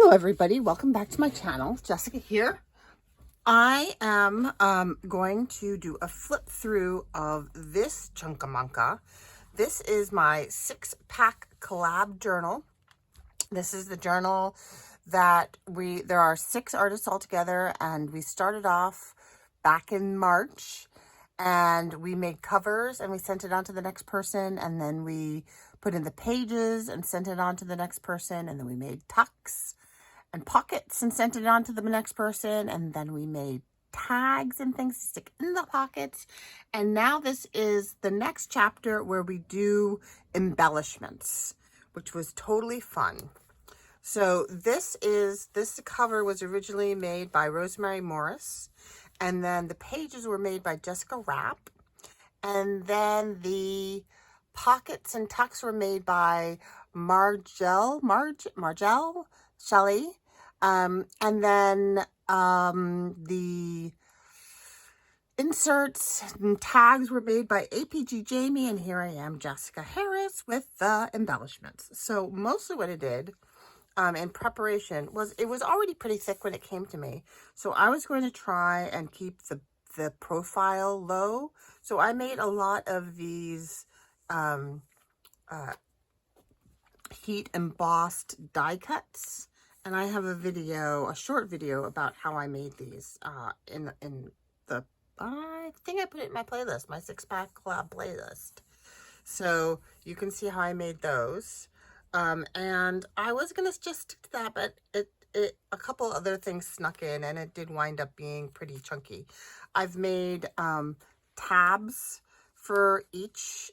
Hello everybody, welcome back to my channel. Jessica here. I am going to do a flip through of this chunkamunka. This is my 6-pack collab journal. This is the journal that there are 6 artists all together, and we started off back in March, and we made covers and we sent it on to the next person, and then we put in the pages and sent it on to the next person, and then we made tucks and pockets and sent it on to the next person, and then we made tags and things to stick in the pockets. And now this is the next chapter where we do embellishments, which was totally fun. So this cover was originally made by Rosemary Morris, and then the pages were made by Jessica Rapp, and then the pockets and tucks were made by Margelle Shelley, and then the inserts and tags were made by APG Jamie, and here I am, Jessica Harris, with the embellishments. So mostly what I did in preparation was, it was already pretty thick when it came to me, so I was going to try and keep the profile low. So I made a lot of these heat embossed die cuts, and I have a short video about how I made these in the I think I put it in my playlist, my 6-pack collab playlist, so you can see how I made those. And I was gonna just stick to that, but a couple other things snuck in, and it did wind up being pretty chunky. I've made tabs for each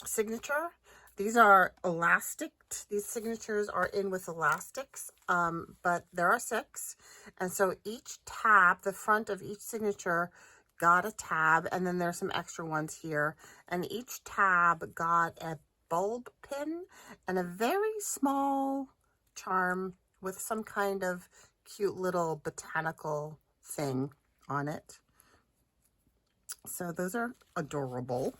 signature. These are elastic. These signatures are in with elastics, but there are 6. And so each tab, the front of each signature got a tab, and then there's some extra ones here. And each tab got a bulb pin and a very small charm with some kind of cute little botanical thing on it. So those are adorable.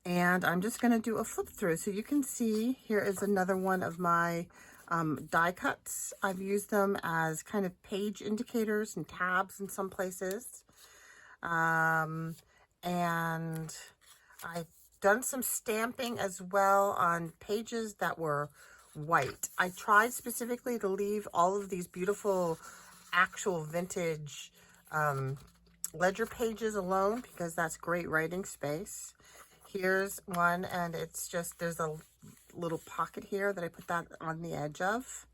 And I'm just going to do a flip through. So you can see here is another one of my die cuts. I've used them as kind of page indicators and tabs in some places. And I've done some stamping as well on pages that were white. I tried specifically to leave all of these beautiful actual vintage ledger pages alone, because that's great writing space. Here's one, and it's just, there's a little pocket here that I put that on the edge of.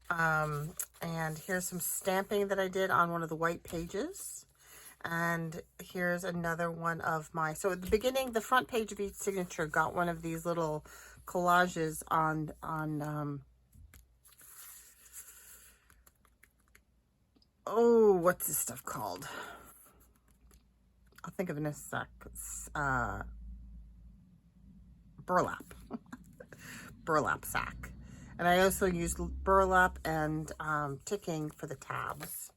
And here's some stamping that I did on one of the white pages. And here's another one of my, so at the beginning, the front page of each signature got one of these little collages on oh, what's this stuff called? I'll think of it in a sec. Burlap. Burlap sack. And I also used burlap and ticking for the tabs.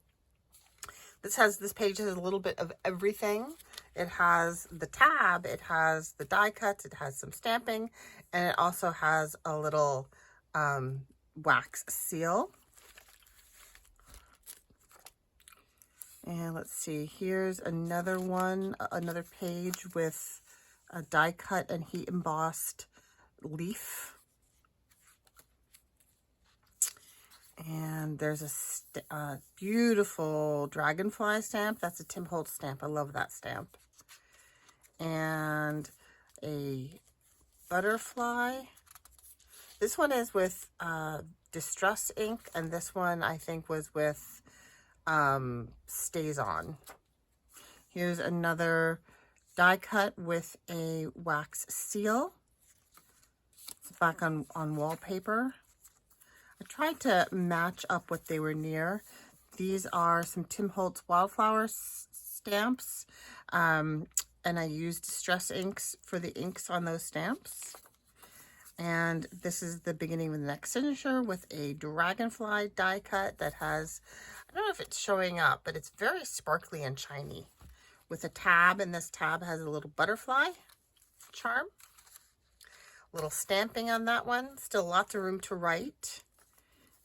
This page has a little bit of everything. It has the tab, it has the die cuts, it has some stamping, and it also has a little wax seal. And let's see, here's another one, another page with a die cut and heat embossed leaf. And there's a beautiful dragonfly stamp. That's a Tim Holtz stamp. I love that stamp. And a butterfly. This one is with Distress ink, and this one I think was with Stays On. Here's another die cut with a wax seal. It's back on wallpaper. I tried to match up what they were near. These are some Tim Holtz wildflower stamps, and I used Distress inks for the inks on those stamps. And this is the beginning of the next signature with a dragonfly die cut that has, I don't know if it's showing up, but it's very sparkly and shiny, with a tab, and this tab has a little butterfly charm. Little stamping on that one. Still lots of room to write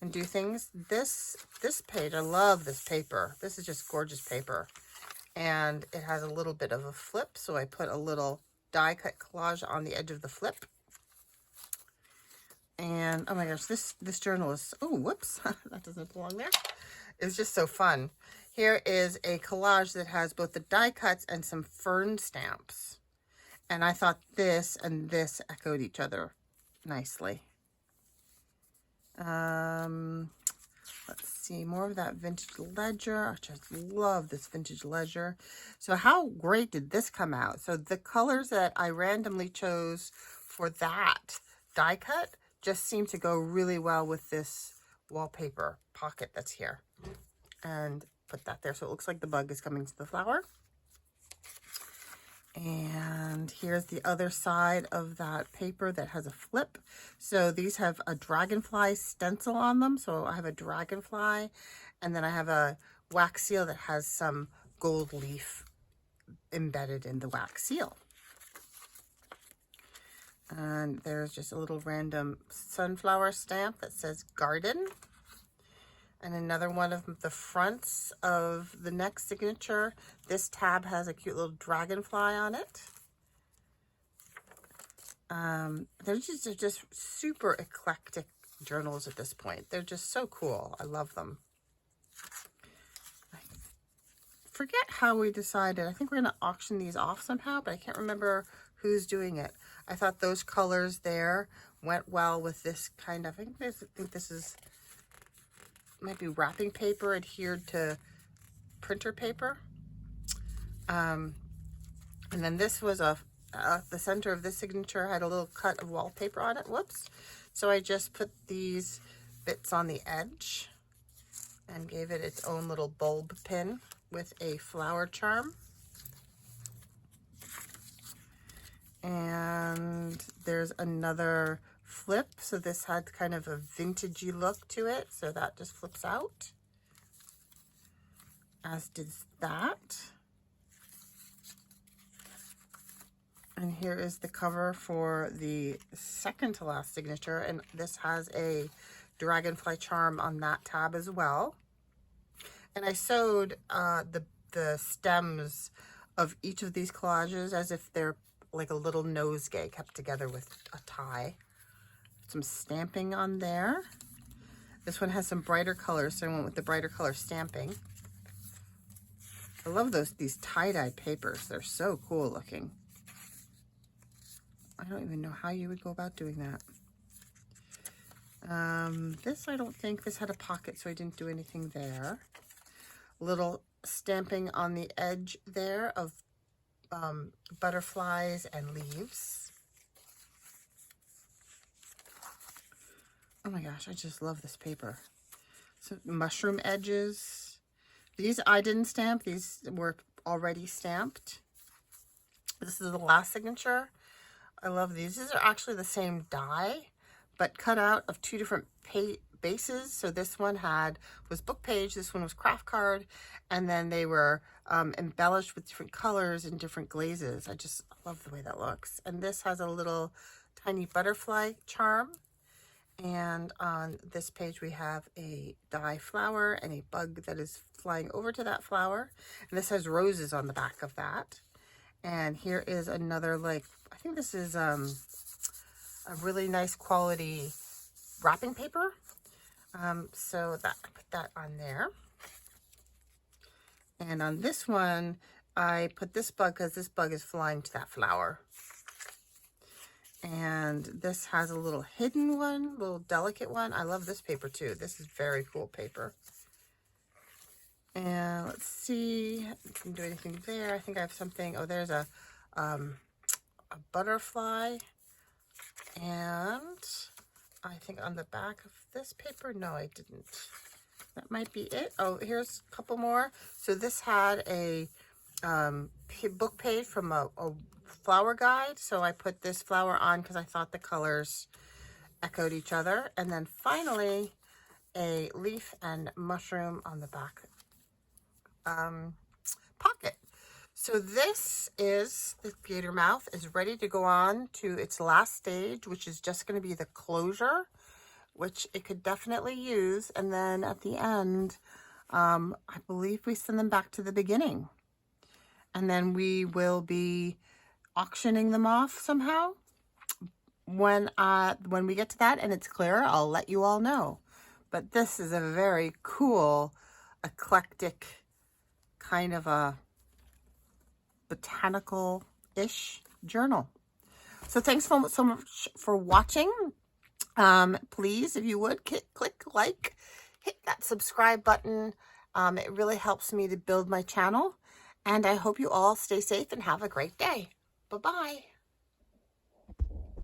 and do things. This page, I love this paper. This is just gorgeous paper. And it has a little bit of a flip, so I put a little die cut collage on the edge of the flip. And oh my gosh, this journal is, oh whoops, that doesn't belong there. It's just so fun. Here is a collage that has both the die cuts and some fern stamps. And I thought this and this echoed each other nicely. Let's see, more of that vintage ledger. I just love this vintage ledger. So how great did this come out? So the colors that I randomly chose for that die cut just seem to go really well with this wallpaper pocket that's here. And put that there so it looks like the bug is coming to the flower. And here's the other side of that paper that has a flip. So these have a dragonfly stencil on them. So I have a dragonfly, and then I have a wax seal that has some gold leaf embedded in the wax seal. And there's just a little random sunflower stamp that says garden. And another one of the fronts of the next signature. This tab has a cute little dragonfly on it. They're just super eclectic journals at this point. They're just so cool. I love them. I forget how we decided. I think we're going to auction these off somehow, but I can't remember who's doing it. I thought those colors there went well with this kind of, I think this is, might be wrapping paper adhered to printer paper. And then this was the center of this signature had a little cut of wallpaper on it. Whoops. So I just put these bits on the edge and gave it its own little bulb pin with a flower charm. And there's another flip, so this had kind of a vintagey look to it, so that just flips out, as does that. And here is the cover for the second to last signature, and this has a dragonfly charm on that tab as well. And I sewed the stems of each of these collages as if they're like a little nosegay kept together with a tie. Some stamping on there. This one has some brighter colors, so I went with the brighter color stamping. I love these tie-dye papers. They're so cool looking. I don't even know how you would go about doing that. This, I don't think, this had a pocket, so I didn't do anything there. Little stamping on the edge there of butterflies and leaves. Oh my gosh, I just love this paper. So mushroom edges. These I didn't stamp. These were already stamped. This is the last signature. I love these. These are actually the same die, but cut out of two different bases. So this one was book page, this one was craft card, and then they were embellished with different colors and different glazes. I just love the way that looks. And this has a little tiny butterfly charm. And on this page we have a die flower and a bug that is flying over to that flower. And this has roses on the back of that. And here is another, like, I think this is a really nice quality wrapping paper. So I put that on there. And on this one, I put this bug because this bug is flying to that flower. And this has a little hidden one, little delicate one. I love this paper too. This is very cool paper. And let's see, I can do anything there. I think I have something. Oh, there's a butterfly. And I think on the back of this paper, no, I didn't. That might be it. Oh, here's a couple more. So this had a book page from a flower guide. So I put this flower on because I thought the colors echoed each other. And then finally, a leaf and mushroom on the back pocket. So this is, the theater mouth is ready to go on to its last stage, which is just going to be the closure, which it could definitely use. And then at the end, I believe we send them back to the beginning. And then we will be auctioning them off somehow. When we get to that and it's clear, I'll let you all know. But this is a very cool, eclectic, kind of a botanical-ish journal. So thanks so much for watching. Please, if you would, click like, hit that subscribe button. It really helps me to build my channel. And I hope you all stay safe and have a great day. Bye-bye.